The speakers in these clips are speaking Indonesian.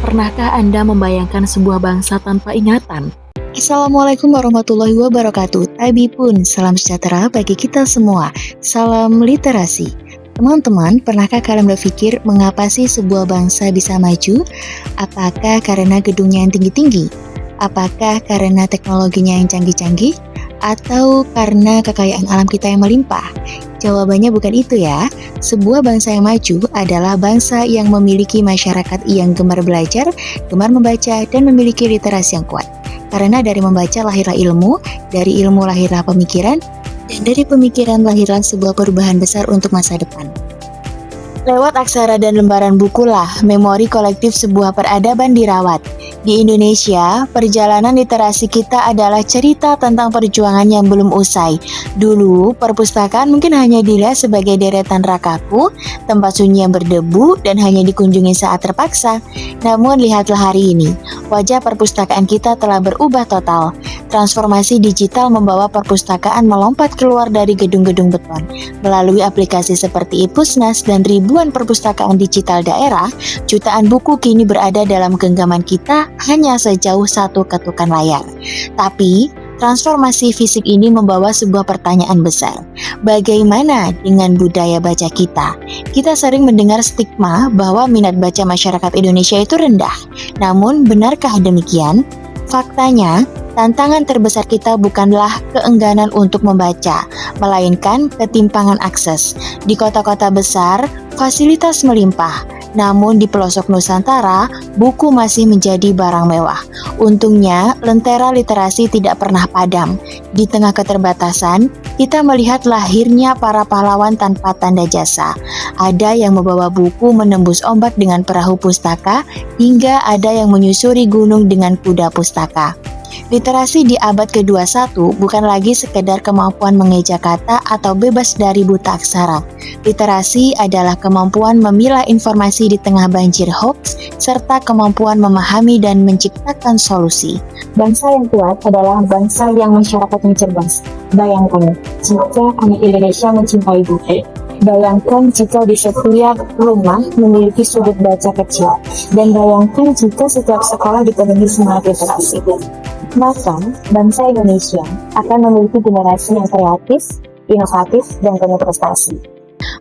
Pernahkah Anda membayangkan sebuah bangsa tanpa ingatan? Assalamualaikum warahmatullahi wabarakatuh. Tabi pun, salam sejahtera bagi kita semua. Salam literasi. Teman-teman, pernahkah kalian berpikir mengapa sih sebuah bangsa bisa maju? Apakah karena gedungnya yang tinggi-tinggi? Apakah karena teknologinya yang canggih-canggih? Atau karena kekayaan alam kita yang melimpah? Jawabannya bukan itu ya. Sebuah bangsa yang maju adalah bangsa yang memiliki masyarakat yang gemar belajar, gemar membaca, dan memiliki literasi yang kuat. Karena dari membaca lahirlah ilmu, dari ilmu lahirlah pemikiran, dan dari pemikiran lahirlah sebuah perubahan besar untuk masa depan. Lewat aksara dan lembaran bukulah, memori kolektif sebuah peradaban dirawat. Di Indonesia, perjalanan literasi kita adalah cerita tentang perjuangan yang belum usai. Dulu, perpustakaan mungkin hanya dilihat sebagai deretan rakaku, tempat sunyi yang berdebu, dan hanya dikunjungi saat terpaksa. Namun, lihatlah hari ini, wajah perpustakaan kita telah berubah total. Transformasi digital membawa perpustakaan melompat keluar dari gedung-gedung beton. Melalui aplikasi seperti iPusnas dan ribuan perpustakaan digital daerah, jutaan buku kini berada dalam genggaman kita hanya sejauh satu ketukan layar. Tapi, transformasi fisik ini membawa sebuah pertanyaan besar. Bagaimana dengan budaya baca kita? Kita sering mendengar stigma bahwa minat baca masyarakat Indonesia itu rendah. Namun, benarkah demikian? Faktanya, tantangan terbesar kita bukanlah keengganan untuk membaca, melainkan ketimpangan akses. Di kota-kota besar, fasilitas melimpah. Namun di pelosok Nusantara, buku masih menjadi barang mewah. Untungnya, lentera literasi tidak pernah padam. Di tengah keterbatasan, kita melihat lahirnya para pahlawan tanpa tanda jasa. Ada yang membawa buku menembus ombak dengan perahu pustaka, hingga ada yang menyusuri gunung dengan kuda pustaka. Literasi di abad ke-21 bukan lagi sekedar kemampuan mengeja kata atau bebas dari buta aksara. Literasi adalah kemampuan memilah informasi di tengah banjir hoax, serta kemampuan memahami dan menciptakan solusi. Bangsa yang kuat adalah bangsa yang masyarakatnya cerdas. Bayangkan, jika anak Indonesia mencintai buku. Bayangkan jika di setiap rumah memiliki sudut baca kecil. Dan bayangkan jika setiap sekolah dipenuhi semangat literasi. Maka, bangsa Indonesia akan memiliki generasi yang kreatif, inovatif, dan penuh prestasi.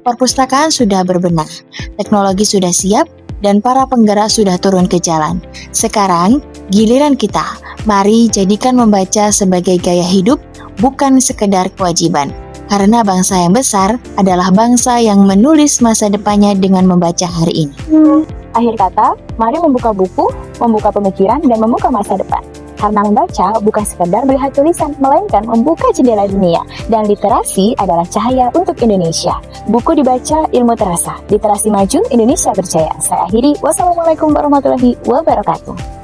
Perpustakaan sudah berbenah, teknologi sudah siap, dan para penggerak sudah turun ke jalan. Sekarang, giliran kita. Mari jadikan membaca sebagai gaya hidup, bukan sekedar kewajiban. Karena bangsa yang besar adalah bangsa yang menulis masa depannya dengan membaca hari ini. Akhir kata, mari membuka buku, membuka pemikiran, dan membuka masa depan. Karena membaca bukan sekedar melihat tulisan, melainkan membuka jendela dunia. Dan literasi adalah cahaya untuk Indonesia. Buku dibaca, ilmu terasa. Literasi maju, Indonesia berjaya. Saya akhiri. Wassalamualaikum warahmatullahi wabarakatuh.